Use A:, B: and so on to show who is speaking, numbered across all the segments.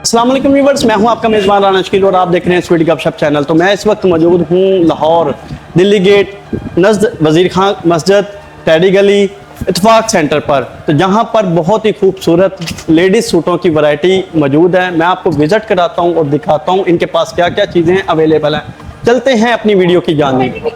A: अस्सलाम वालेकुम व्यूअर्स, मैं हूं आपका मेज़बान राना शकील और आप देख रहे हैं स्वीडी गपशप चैनल। तो मैं इस वक्त मौजूद हूं लाहौर दिल्ली गेट नज़द वज़ीर खान मस्जिद टैडी गली इत्तफाक सेंटर पर, तो जहां पर बहुत ही खूबसूरत लेडीज़ सूटों की वैरायटी मौजूद है। मैं आपको विज़िट कराता हूं और दिखाता हूं इनके पास क्या क्या चीज़ें अवेलेबल हैं। चलते हैं अपनी वीडियो की जानिब।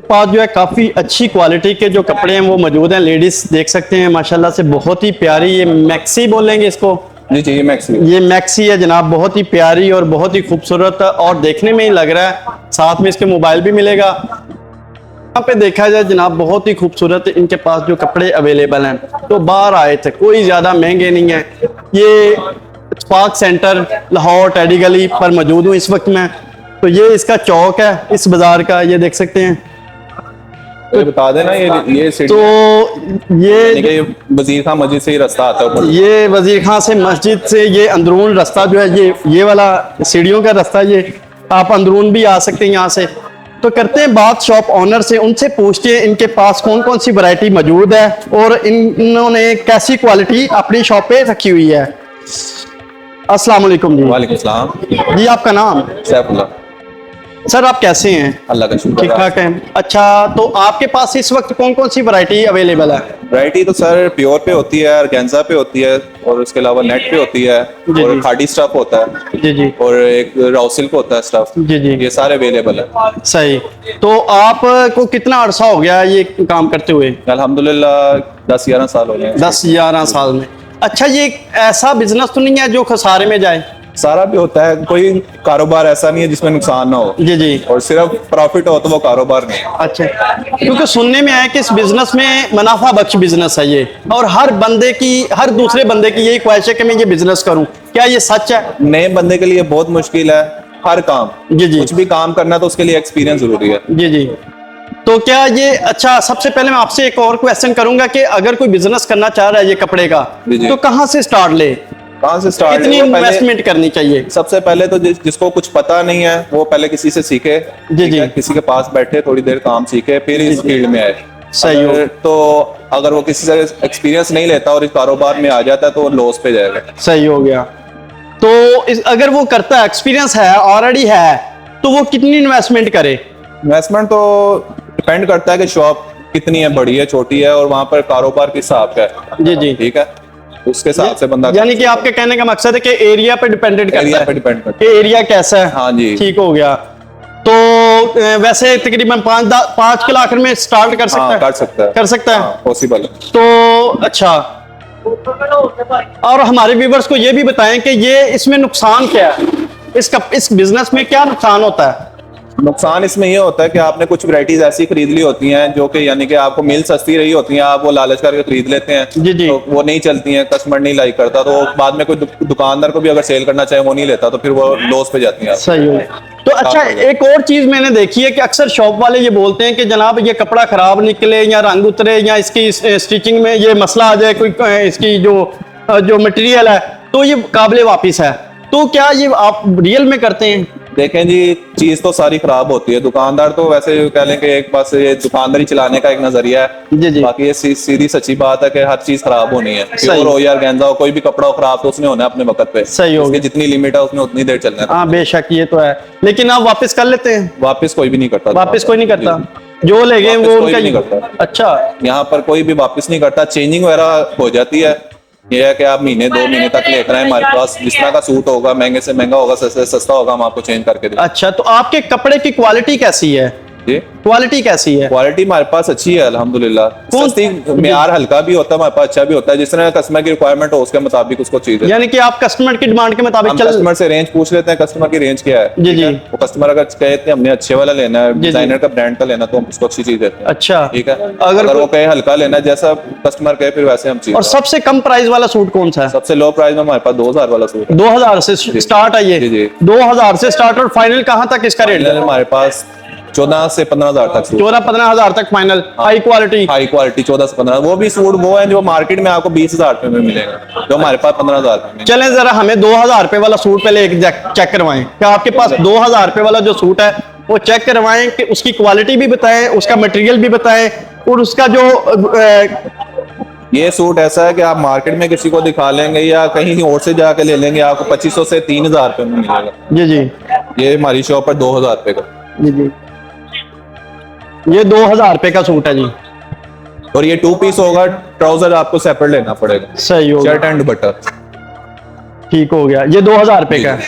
A: पास जो है काफ़ी अच्छी क्वालिटी के जो कपड़े हैं वो मौजूद हैं। लेडीज़ देख सकते हैं माशाल्लाह से बहुत ही प्यारी, ये मैक्सी बोलेंगे इसको
B: जी जी,
A: ये मैक्सी है जनाब, बहुत ही प्यारी और बहुत ही खूबसूरत और देखने में ही लग रहा है। साथ में इसके मोबाइल भी मिलेगा। यहाँ पे देखा जाए जनाब बहुत ही खूबसूरत इनके पास जो कपड़े अवेलेबल हैं, तो बाहर आए थे, कोई ज़्यादा महंगे नहीं है। ये इत्तफाक सेंटर लाहौर टैडी गली पर मौजूद हूँ इस वक्त मैं। तो ये इसका चौक है इस बाज़ार का, ये देख सकते हैं।
B: तो बता देना ये
A: तो
B: ये वजीर खान मस्जिद से ही रास्ता आता है ऊपर।
A: ये वजीर खान से मस्जिद से ये अंदरून रास्ता जो है ये वाला सीढ़ियों का रास्ता, ये आप अंदरून भी आ सकते हैं यहाँ से। तो करते हैं बात शॉप ऑनर से, उनसे पूछते हैं इनके पास कौन कौन सी वैरायटी मौजूद है और इन्होंने कैसी क्वालिटी अपनी शॉप पे रखी हुई है। अस्सलाम वालेकुम जी।
B: वालेकुम सलाम
A: जी, आपका नाम?
B: सैफुल्लाह।
A: सर आप कैसे हैं?
B: अल्लाह का शुक्र।
A: ठीक ठाक है। अच्छा, तो आपके पास इस वक्त कौन कौन सी वैरायटी अवेलेबल है?
B: वैरायटी तो सर प्योर पे होती है, ऑर्गेन्जा पे होती है और उसके अलावा नेट पे होती है
A: जी,
B: और
A: जी।
B: खादी स्टफ होता है
A: जी जी
B: और एक राउ सिल्क होता है स्टफ।
A: जी जी,
B: ये सारे अवेलेबल है।
A: सही। तो आपको कितना अरसा हो गया ये काम करते हुए?
B: अल्हम्दुलिल्लाह 10-11 साल हो गए।
A: 10-11 साल में। अच्छा, ये ऐसा बिजनेस तो नहीं है जो खसारे में जाए?
B: सारा भी होता है, कोई कारोबार ऐसा नहीं है जिसमें नुकसान ना हो।
A: जी जी।
B: और सिर्फ प्रॉफिट हो तो वो कारोबार नहीं है।
A: अच्छा, क्योंकि सुनने में आया कि इस बिजनेस में मुनाफा बख्श बिजनेस है ये, और हर दूसरे बंदे की यही ख्वाहिश है कि मैं ये बिजनेस करूं। क्या ये सच है?
B: नए बंदे के लिए बहुत मुश्किल है हर काम।
A: जी जी।
B: कुछ भी काम करना तो उसके लिए एक्सपीरियंस जरूरी है।
A: जी जी। तो क्या ये, अच्छा सबसे पहले मैं आपसे एक और क्वेश्चन करूंगा कि अगर कोई बिजनेस करना चाह रहा है ये कपड़े का,
B: जी जी।
A: तो कहाँ से स्टार्ट ले?
B: कहाँ से स्टार्ट?
A: कितनी इन्वेस्टमेंट करनी चाहिए?
B: सबसे पहले तो जिसको कुछ पता नहीं है वो पहले किसी से सीखे।
A: जी जी।
B: किसी के पास बैठे थोड़ी देर काम सीखे फिर इस फील्ड में आए।
A: सही हो।
B: तो अगर वो किसी से एक्सपीरियंस नहीं लेता और इस कारोबार में आ जाता है तो वो लॉस पे जाएगा।
A: सही हो गया। तो अगर वो करता है, एक्सपीरियंस है ऑलरेडी है, तो वो कितनी इन्वेस्टमेंट करे?
B: इन्वेस्टमेंट तो डिपेंड करता है कि शॉप कितनी है, बड़ी है छोटी है और वहाँ पर कारोबार किस हिसाब का है।
A: जी जी।
B: ठीक है, उसके हिसाब से बंदा।
A: यानी कि आपके कहने का मकसद है कि एरिया पे डिपेंडेंट करता
B: एरिया
A: है
B: पे डिपेंड करता
A: कि एरिया कैसा है।
B: हाँ जी।
A: ठीक हो गया। तो वैसे तकरीबन 5 लाख में स्टार्ट कर सकता
B: हाँ,
A: है?
B: कर सकता है।
A: कर सकता है।
B: पॉसिबल है।
A: तो अच्छा, और हमारे व्यूवर्स को ये भी बताएं कि ये इसमें नुकसान क्या है, इस बिजनेस में क्या नुकसान होता है?
B: नुकसान इसमें ये होता है कि आपने कुछ वैरायटीज ऐसी खरीद ली होती हैं जो कि यानी कि आपको मिल सस्ती रही होती हैं, आप वो लालच करके खरीद लेते हैं।
A: जी जी।
B: तो वो नहीं चलती हैं, कस्टमर नहीं लाइक करता, तो बाद में कोई दुकानदार को भी अगर सेल करना चाहे वो नहीं लेता, तो फिर वो लॉस पे जाती हैं।
A: सही हो। तो अच्छा, एक और चीज मैंने देखी है कि अक्सर शॉप वाले ये बोलते हैं कि जनाब ये कपड़ा खराब निकले या रंग उतरे या इसकी स्टिचिंग में ये मसला आ जाए, कोई इसकी जो मटेरियल है तो ये काबिले वापिस है। तो क्या ये आप रियल में करते हैं?
B: देखें जी, चीज तो सारी खराब होती है। दुकानदार तो वैसे कह लें कि एक पास ये दुकानदारी चलाने का एक नजरिया है।
A: जी जी।
B: बाकी ये सीधी सच्ची बात है कि हर चीज खराब होनी है।
A: सही।
B: प्योर हो या ऑर्गेन्जा हो, कोई भी कपड़ा हो खराब तो उसने होना है अपने वक्त पे।
A: सही हो
B: उसकी
A: गया।
B: जितनी लिमिट है उसने उतनी देर चलना है।
A: हाँ बेशक, ये तो है, लेकिन आप वापस कर लेते हैं?
B: वापस कोई भी नहीं करता।
A: वापस कोई नहीं करता,
B: जी।
A: जो ले गए
B: वापस
A: वो
B: कोई
A: उनका
B: भी
A: ही।
B: नहीं करता।
A: अच्छा।
B: यहाँ पर कोई भी वापस नहीं करता। चेंजिंग वगैरह हो जाती है, ये है कि आप महीने 2 महीने तक लेकर आए हमारे पास। जिस तरह का सूट होगा, महंगे से महंगा होगा, सस्ते से सस्ता होगा, हम आपको चेंज करके देंगे।
A: अच्छा, तो आपके कपड़े की क्वालिटी कैसी है?
B: जी,
A: क्वालिटी कैसी है?
B: क्वालिटी हमारे पास अच्छी है अल्हम्दुलिल्लाह। सस्ती, म्यार हल्का भी होता है हमारे पास, अच्छा भी होता है। जिस तरह कस्टमर की रिक्वायरमेंट हो उसके मुताबिक उसको चीज है।
A: यानी कि आप कस्टमर की डिमांड के मुताबिक
B: हम
A: चल।
B: कस्टमर से रेंज पूछ लेते हैं, कस्टमर की रेंज क्या है।
A: जी
B: ठीक है?
A: जी।
B: वो कस्टमर अगर कहे कि हमने अच्छे वाला लेना है,
A: जी।
B: डिजाइनर का ब्रांड का लेना, तो हम उसको अच्छी चीज देते हैं।
A: अच्छा।
B: ठीक है।
A: अगर
B: अगर वो कहे हल्का लेना है, जैसा कस्टमर कहे फिर वैसे हम चीज।
A: और सबसे कम प्राइस वाला सूट कौन सा है?
B: सबसे लो प्राइस में हमारे पास 2000 वाला सूट है।
A: 2000 से स्टार्ट है ये?
B: जी, जी।
A: 2000 से स्टार्ट और फाइनल कहाँ तक इसका रेट है?
B: हमारे पास 14 से 15 हजार तक सूट।
A: 14-15 हजार तक final, high quality.
B: High quality 14 से 15। वो भी सूट वो है जो मार्केट में आपको 20,000 रुपए में मिलेगा, जो हमारे पास 15,000 में।
A: चलें जरा हमें 2000 रुपए वाला सूट पहले एक चेक करवाएं। क्या आपके पास 2000 रुपए वाला जो सूट है वो चेक करवाएं कि उसकी क्वालिटी भी बताएं, उसका मटेरियल भी बताएं और उसका जो
B: ये सूट ऐसा है कि आप मार्केट में किसी को दिखा लेंगे या कहीं और से जाके ले लेंगे, आपको 2500 से 3000 रुपये में मिलेगा।
A: जी जी
B: ये हमारी शॉप पर 2000 रुपये का।
A: जी जी, ये 2000 रुपये का सूट है जी।
B: और ये 2 पीस होगा, ट्राउजर आपको सेपरेट लेना पड़ेगा,
A: सही हो गया,
B: शर्ट एंड दुपट्टा।
A: ठीक हो गया। ये 2000 रुपये का है।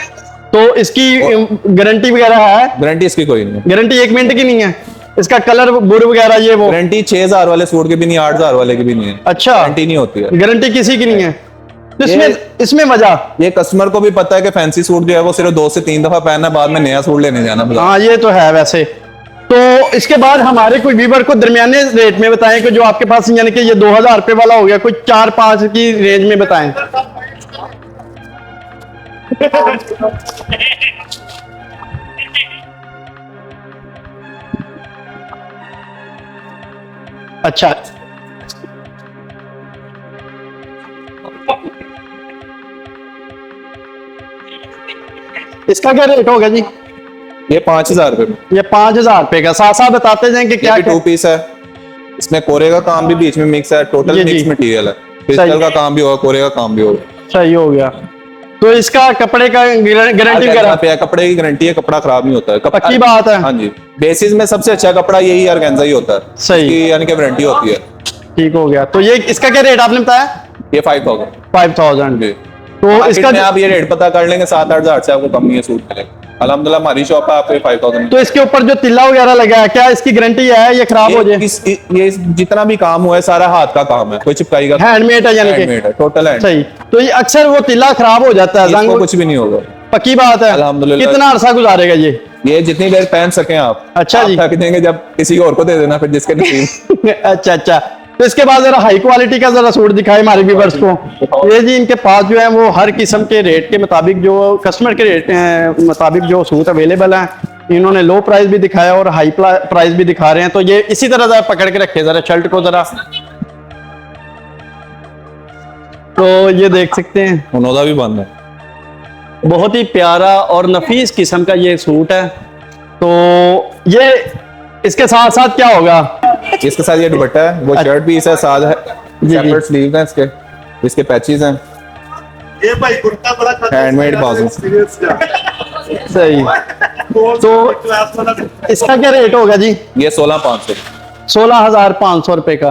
A: तो इसकी गारंटी वगैरह है?
B: गारंटी इसकी कोई नहीं है।
A: गारंटी 1 मिनट की नहीं है? इसका कलर बुर वगैरह ये वो?
B: गारंटी 6000 वाले सूट की भी नहीं, 8000 वाले की भी नहीं है।
A: अच्छा,
B: गारंटी नहीं होती है,
A: गारंटी किसी की नहीं है। तो इसमें वजह?
B: ये कस्टमर को भी पता है कि फैंसी सूट जो है वो सिर्फ 2 से 3 दफा पहनना, बाद में नया सूट लेने जाना।
A: हाँ ये तो है वैसे। तो इसके बाद हमारे कोई व्यूअर को दरमियाने रेट में बताएं कि जो आपके पास, यानी कि ये 2000 रुपये वाला हो गया, कोई 4-5 की रेंज में बताएं। अच्छा, इसका क्या रेट होगा जी?
B: ये 5000 रुपये में।
A: ये 5000 रुपये का। साथ साथ बताते जाएं कि क्या
B: ये भी 2 पीस है, इसमें कोरे का काम भी बीच में मिक्स है, टोटल
A: जी, जी।
B: मिक्स मटेरियल है। क्रिस्टल का काम भी होगा, कोरे का काम भी होगा।
A: सही हो गया। तो इसका कपड़े का गारंटी वगैरह?
B: पे कपड़े की गारंटी है, कपड़ा खराब नहीं होता है।
A: पक्की बात है?
B: हाँ जी, बेसिस में सबसे अच्छा कपड़ा यही ऑर्गेन्जा ही होता है।
A: सही।
B: इसकी यानी कि वारंटी होती है।
A: ठीक हो गया। तो ये इसका क्या रेट आपने बताया?
B: ये 5000।
A: 5000।
B: जी।
A: तो
B: इसका
A: इसका
B: आप ये रेट पता कर लेंगे, 7-8 हजार से आपको कम नहीं है सूट मिलेगा। अल्हम्दुलिल्लाह हमारी शॉप है, आपको 5000।
A: तो इसके ऊपर जो तिल्ला वगैरह लगा है, क्या इसकी गारंटी है ये खराब हो जाए?
B: ये जितना भी काम हुआ है सारा हाथ का काम है, कोई चिपकाई का
A: हैंडमेड है यानी कि?
B: हैंडमेड है, टोटल हैंड।
A: सही। तो ये अक्सर वो तिल्ला खराब हो जाता है,
B: इसको
A: जंग?
B: कुछ भी नहीं होगा।
A: पक्की बात है?
B: अल्हम्दुलिल्लाह।
A: कितना अरसा गुजारेगा ये
B: जितनी देर पहन सकें आप।
A: अच्छा जी।
B: आप थक देंगे जब किसी और को दे देना, फिर जिसके नसीब।
A: अच्छा अच्छा। तो इसके बाद जरा हाई क्वालिटी का जरा सूट दिखाए हमारे व्यूअर्स को। ये जी इनके पास जो है वो हर किस्म के रेट के मुताबिक, जो कस्टमर के रेट मुताबिक जो सूट अवेलेबल है, इन्होंने लो प्राइस भी दिखाया और हाई प्राइस भी दिखा रहे हैं। तो ये इसी तरह जरा पकड़ के रखे जरा शर्ट को जरा। तो ये देख सकते हैं,
B: उनोदा भी बंद है।
A: बहुत ही प्यारा और नफीस किस्म का ये सूट है। तो ये इसके साथ साथ क्या होगा?
B: इसके साथ ये दुपट्टा है, वो शर्ट पीस है, साथ है,
A: जी।
B: सेपरेट स्लीव है इसके पैचेस हैं,
C: ये भाई कुर्ता बड़ा
B: हैंडमेड बाजू।
A: सही। तो इसका क्या रेट होगा जी?
B: ये 16500
A: 16,500 रुपए का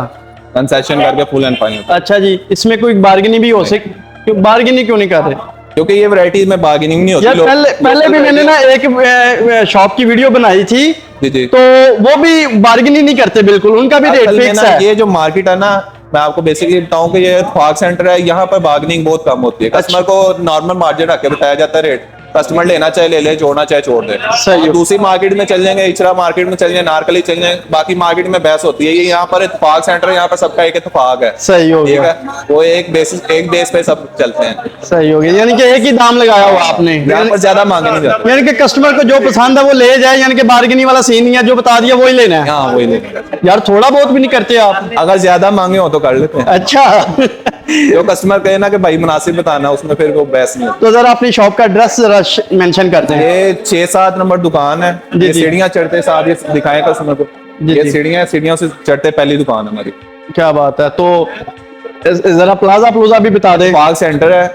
B: कंसेशन करके फुल एंड फाइनल।
A: अच्छा जी, इसमें कोई बार्गेनिंग भी हो सकती? बार्गेनिंग क्यों नहीं कर रहे
B: क्योंकि ये वैरायटीज में बार्गेनिंग नहीं होती।
A: यार? पहले भी मैंने ना एक शॉप की वीडियो बनाई थी,
B: जी जी।
A: तो वो भी बार्गेनिंग नहीं करते बिल्कुल, उनका भी रेट
B: असल में
A: फिक्स
B: ना,
A: है।
B: ये जो मार्केट है ना, मैं आपको बेसिकली बताऊं कि ये इत्तेफाक सेंटर है, यहाँ पर बार्गेनिंग बहुत कम होती है। कस्टमर को नॉर्मल मार्जिन रख के बताया जाता है रेट, कस्टमर लेना चाहे ले ले, छोड़ना चाहे छोड़ दे।
A: सही है।
B: दूसरी मार्केट में चल जाएंगे, इचरा मार्केट में चल जाएंगे, नारकली चल जाएंगे, बाकी मार्केट में बहस होती है। ये यहाँ पर इत्तेफाक सेंटर है, यहाँ पर सबका एक इत्तेफाक है।
A: सही हो
B: ठीक
A: गया।
B: है, वो एक बेस पे सब चलते हैं।
A: सही हो गया, यानी कि एक ही दाम लगाया हुआ आपने,
B: यहाँ पर ज्यादा मांगे नहीं जाते।
A: यानी कि कस्टमर को जो पसंद है वो ले जाए, यानी कि बार्गेनिंग वाला सीन नहीं है, जो बता दिया वही लेना है।
B: हाँ वही लेंगे।
A: यार थोड़ा बहुत भी नहीं करते आप?
B: अगर ज्यादा मांगे हो तो कर लेते हैं।
A: अच्छा।
B: जो कस्टमर कहे ना कि भाई मुनासिब बताना, उसमें फिर वो बहस नहीं होती।
A: तो जरा अपनी शॉप का एड्रेस जरा मेंशन करते हैं।
B: ये 6-7 नंबर दुकान है।
A: जी,
B: ये
A: जी।
B: सीढ़ियाँ चढ़ते साथ ये दिखाएं कस्टमर को।
A: जी,
B: ये
A: जी।
B: सीढ़ियाँ से चढ़ते पहली दुकान है हमारी।
A: क्या बात है। तो जरा प्लाजा भी बता दें।
B: इत्तेफाक सेंटर है,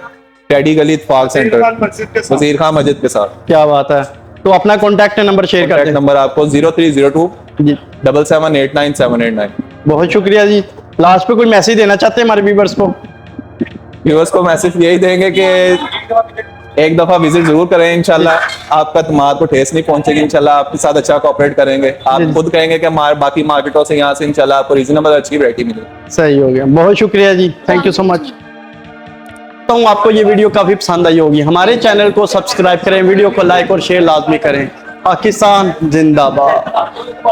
B: टेडी गली इत्तेफाक सेंटर,
C: मस्जिद के साथ।
B: वजीर खान मस्जिद के साथ।
A: क्या बात है। तो अपना कॉन्टैक्ट नंबर शेयर कर
B: कॉन्टैक्ट
A: दें।
B: नंबर आपको 0302
A: जी
B: 7789789।
A: बहुत शुक्रिया जी। लास्ट पे कोई मैसेज देना चाहते हैं हमारे व्यूवर्स को?
B: व्यूअर्स को मैसेज यही देंगे कि एक दफा विजिट जरूर करें, इंशाल्लाह आपका दिमाग को ठेस नहीं पहुंचेगी। इंशाल्लाह आपके साथ अच्छा कोऑपरेट करेंगे। आप खुद कहेंगे कि हमारे बाकी मार्केटों से यहाँ से इंशाल्लाह आपको रीजनेबल अच्छी वैरायटी मिलेगी।
A: सही हो गया, बहुत शुक्रिया जी, थैंक यू सो मच। तो आपको ये वीडियो काफी पसंद आई होगी। हमारे चैनल को सब्सक्राइब करें, वीडियो को लाइक और शेयर लाजमी करें। पाकिस्तान जिंदाबाद।